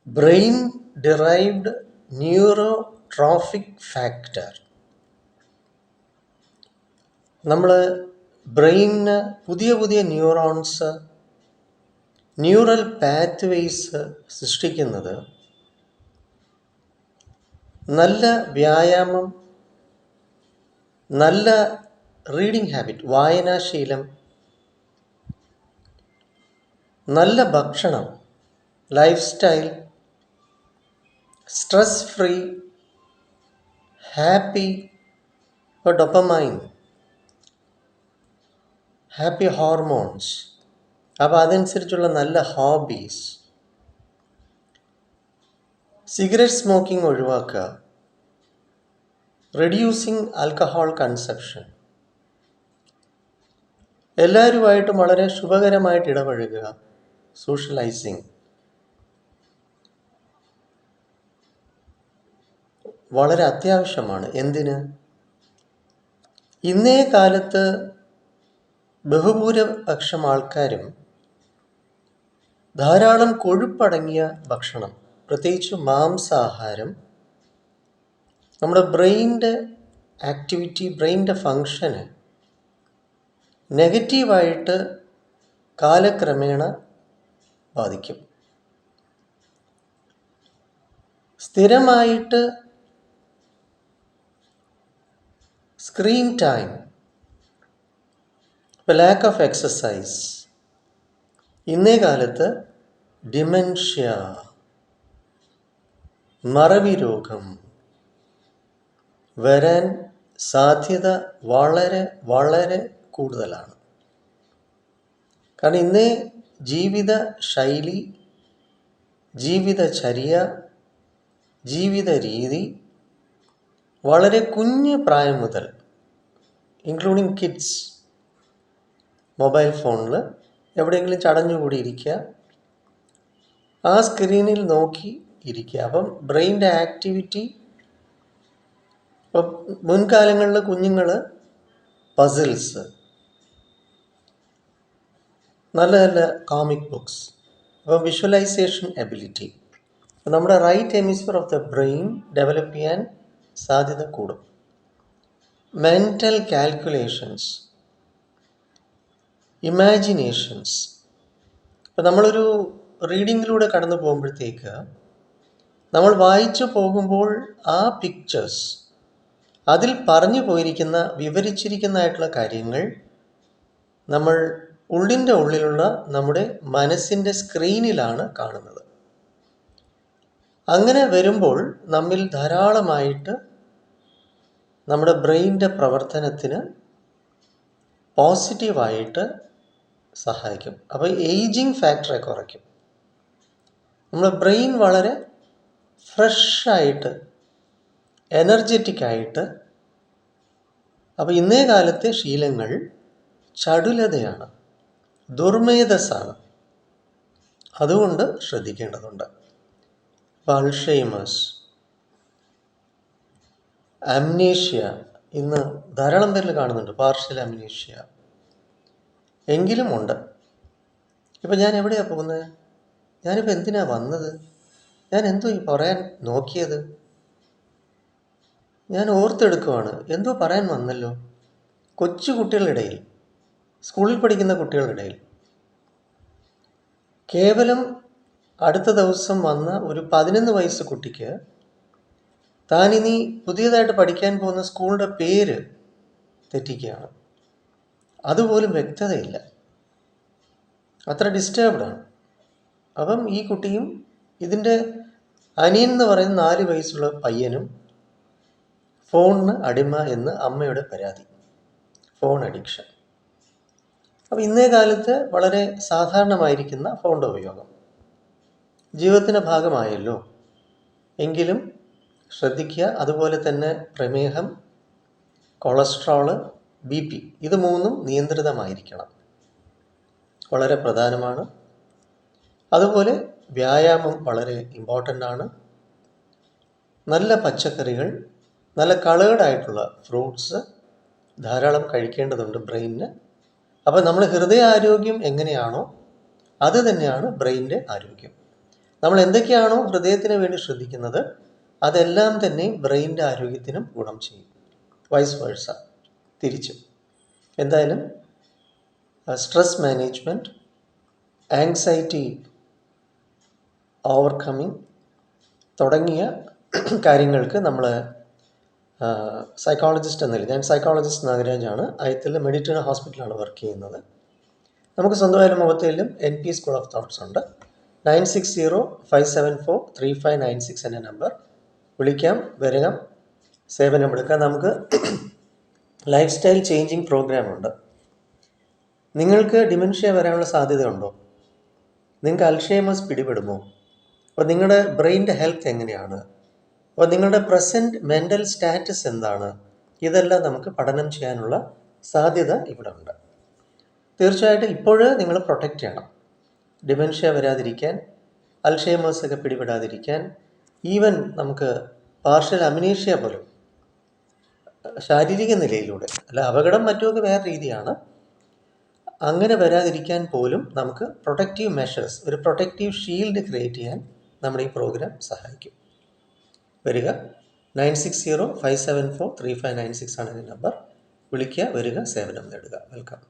Brain derived neurotrophic factor. നമ്മൾ ബ്രെയിനിന് പുതിയ പുതിയ ന്യൂറോൺസ്, ന്യൂറൽ പാത്വേസ് സൃഷ്ടിക്കുന്നത് നല്ല വ്യായാമം, നല്ല റീഡിംഗ് ഹാബിറ്റ്, വായനാശീലം, നല്ല ഭക്ഷണം, life style, stress free, happy, dopamine, happy hormones, അപ്പോൾ അതനുസരിച്ചുള്ള നല്ല ഹോബീസ്, സിഗരറ്റ് സ്മോക്കിംഗ് ഒഴിവാക്കുക, റെഡ്യൂസിങ് ആൽക്കഹോൾ കൺസപ്ഷൻ, എല്ലാവരുമായിട്ടും വളരെ ശുഭകരമായിട്ട് ഇടപഴകുക, സോഷ്യലൈസിങ് വളരെ അത്യാവശ്യമാണ്. എന്തിന്? ഇന്നേ കാലത്ത് ബഹുഭൂരിപക്ഷം ആൾക്കാരും ധാരാളം കൊഴുപ്പടങ്ങിയ ഭക്ഷണം, പ്രത്യേകിച്ച് മാംസാഹാരം, നമ്മുടെ ബ്രെയിനിൻ്റെ ആക്ടിവിറ്റി, ബ്രെയിനിൻ്റെ ഫങ്ഷന് നെഗറ്റീവായിട്ട് കാലക്രമേണ ബാധിക്കും. സ്ഥിരമായിട്ട് screen time, lack of exercise, ഇന്നേ കാലത്ത് ഡിമെൻഷ്യ, മറവി രോഗം വരാൻ സാധ്യത വളരെ വളരെ കൂടുതലാണ്. കാരണം ഇന്നേ ജീവിത ശൈലി, ജീവിതചര്യ, ജീവിത രീതി വളരെ കുഞ്ഞു പ്രായം മുതൽ, ഇൻക്ലൂഡിങ് കിഡ്സ്, മൊബൈൽ ഫോണിൽ എവിടെയെങ്കിലും ചടഞ്ഞുകൂടി ഇരിക്കുക, ആ സ്ക്രീനിൽ നോക്കി ഇരിക്കുക. അപ്പം ബ്രെയിനിൻ്റെ ആക്ടിവിറ്റി, ഇപ്പം മുൻകാലങ്ങളിൽ കുഞ്ഞുങ്ങൾ പസിൽസ്, നല്ല നല്ല കോമിക് ബുക്സ്, അപ്പം വിഷ്വലൈസേഷൻ എബിലിറ്റി, നമ്മുടെ right hemisphere of the brain develop ചെയ്യാൻ സാധ്യത കൂടും. Mental calculations, imaginations. ഇപ്പം നമ്മളൊരു റീഡിങ്ങിലൂടെ കടന്നു പോകുമ്പോഴത്തേക്ക് നമ്മൾ വായിച്ചു പോകുമ്പോൾ ആ പിക്ചേഴ്സ്, അതിൽ പറഞ്ഞു പോയിരിക്കുന്ന, വിവരിച്ചിരിക്കുന്നതായിട്ടുള്ള കാര്യങ്ങൾ നമ്മൾ ഉള്ളിൻ്റെ ഉള്ളിലുള്ള നമ്മുടെ മനസ്സിൻ്റെ സ്ക്രീനിലാണ് കാണുന്നത്. അങ്ങനെ വരുമ്പോൾ നമ്മിൽ ധാരാളമായിട്ട് നമ്മുടെ ബ്രെയിനിൻ്റെ പ്രവർത്തനത്തിന് പോസിറ്റീവായിട്ട് സഹായിക്കും. അപ്പോൾ ഏജിങ് ഫാക്ടറെ കുറയ്ക്കും. നമ്മുടെ ബ്രെയിൻ വളരെ ഫ്രഷായിട്ട്, എനർജറ്റിക്കായിട്ട്. അപ്പോൾ ഇന്നേ കാലത്തെ ശീലങ്ങൾ ചടുലതയാണ്, ദുർമേധസ്സാണ്. അതുകൊണ്ട് ശ്രദ്ധിക്കേണ്ടതുണ്ട്. ഇപ്പോൾ അൾഷൈമേഴ്സ്, അംനേഷ്യ ഇന്ന് ധാരാളം പേരിൽ കാണുന്നുണ്ട്, പാർഷ്യൽ അംനേഷ്യ. എങ്കിലും ഉണ്ട്. ഇപ്പം ഞാൻ എവിടെയാണ് പോകുന്നത്? ഞാനിപ്പോൾ എന്തിനാണ് വന്നത്? ഞാൻ എന്തോ ഈ പറയാൻ നോക്കിയത്? ഞാൻ ഓർത്തെടുക്കുവാണ്, എന്തോ പറയാൻ വന്നല്ലോ. കൊച്ചു കുട്ടികളുടെ ഇടയിൽ, സ്കൂളിൽ പഠിക്കുന്ന കുട്ടികളുടെ ഇടയിൽ, കേവലം അടുത്ത ദിവസം വന്ന ഒരു 11 വയസ്സ് കുട്ടിക്ക് താനിനി പുതിയതായിട്ട് പഠിക്കാൻ പോകുന്ന സ്കൂളിൻ്റെ പേര് തെറ്റിക്കുകയാണ്. അതുപോലും വ്യക്തതയില്ല, അത്ര ഡിസ്റ്റർബ്ഡാണ്. അപ്പം ഈ കുട്ടിയും ഇതിൻ്റെ അനിയൻ എന്ന് പറയുന്ന 4 വയസ്സുള്ള പയ്യനും ഫോണിന് അടിമ എന്ന് അമ്മയുടെ പരാതി. Phone addiction. അപ്പോൾ ഇന്നേ കാലത്ത് വളരെ സാധാരണമായിരിക്കുന്ന ഫോണിൻ്റെ ഉപയോഗം ജീവിതത്തിൻ്റെ ഭാഗമായല്ലോ. എങ്കിലും ശ്രദ്ധിക്കുക. അതുപോലെ തന്നെ പ്രമേഹം, കൊളസ്ട്രോള്, BP, ഇത് 3ഉം നിയന്ത്രിതമായിരിക്കണം, വളരെ പ്രധാനമാണ്. അതുപോലെ വ്യായാമം വളരെ ഇമ്പോർട്ടൻ്റ് ആണ്. നല്ല പച്ചക്കറികൾ, നല്ല കളേർഡായിട്ടുള്ള ഫ്രൂട്ട്സ് ധാരാളം കഴിക്കേണ്ടതുണ്ട് ബ്രെയിനിന്. അപ്പോൾ നമ്മൾ ഹൃദയാരോഗ്യം എങ്ങനെയാണോ അത് തന്നെയാണ് ബ്രെയിനിൻ്റെ ആരോഗ്യം. നമ്മൾ എന്തൊക്കെയാണോ ഹൃദയത്തിന് വേണ്ടി ശ്രദ്ധിക്കുന്നത് അതെല്ലാം തന്നെ ബ്രെയിനിൻ്റെ ആരോഗ്യത്തിനും ഗുണം ചെയ്യും. വൈസ് വേഴ്സ, തിരിച്ചും. എന്തായാലും സ്ട്രെസ് മാനേജ്മെൻറ്റ്, ആങ്സൈറ്റി ഓവർകമ്മിങ് തുടങ്ങിയ കാര്യങ്ങൾക്ക് നമ്മൾ സൈക്കോളജിസ്റ്റ് എന്നല്ല, ഞാൻ സൈക്കോളജിസ്റ്റ് നാഗരാജാണ്, അയത്തിൽ മെഡിറ്റേറിയൻ ഹോസ്പിറ്റലാണ് വർക്ക് ചെയ്യുന്നത്. നമുക്ക് സ്വന്തമായാലും മുഖത്തേലും NP സ്കൂൾ ഓഫ് തോട്ട്സ് ഉണ്ട്. 9605743596 എന്ന നമ്പർ വിളിക്കാം, വരാം, സേവനമെടുക്കാം. നമുക്ക് ലൈഫ് സ്റ്റൈൽ ചേഞ്ചിങ് പ്രോഗ്രാമുണ്ട്. നിങ്ങൾക്ക് ഡിമെൻഷ്യ വരാനുള്ള സാധ്യതയുണ്ടോ? നിങ്ങൾക്ക് അൽഷൈമേഴ്സ് പിടിപെടുമോ? അപ്പോൾ നിങ്ങളുടെ ബ്രെയിനിൻ്റെ ഹെൽത്ത് എങ്ങനെയാണ്? അപ്പോൾ നിങ്ങളുടെ പ്രസൻറ്റ് മെൻ്റൽ സ്റ്റാറ്റസ് എന്താണ്? ഇതെല്ലാം നമുക്ക് പഠനം ചെയ്യാനുള്ള സാധ്യത ഇവിടെ ഉണ്ട്. തീർച്ചയായിട്ടും ഇപ്പോഴേ നിങ്ങൾ പ്രൊട്ടക്റ്റ് ചെയ്യണം. ഡിമെൻഷ്യ വരാതിരിക്കാൻ, അൽഷൈമേഴ്സൊക്കെ പിടിപെടാതിരിക്കാൻ, ഈവൻ നമുക്ക് പാർഷ്യൽ അമിനീഷ്യ പോലും ശാരീരിക നിലയിലൂടെ, അല്ല അപകടം മറ്റുമൊക്കെ വേറെ രീതിയാണ്, അങ്ങനെ വരാതിരിക്കാൻ പോലും നമുക്ക് പ്രൊട്ടക്റ്റീവ് മെഷേഴ്സ്, ഒരു പ്രൊട്ടക്റ്റീവ് ഷീൽഡ് ക്രിയേറ്റ് ചെയ്യാൻ നമ്മുടെ ഈ പ്രോഗ്രാം സഹായിക്കും. വരിക, 9605743596 ആണ് എൻ്റെ നമ്പർ. വിളിക്കുക, വരിക, സേവനം നേടുക. വെൽക്കം.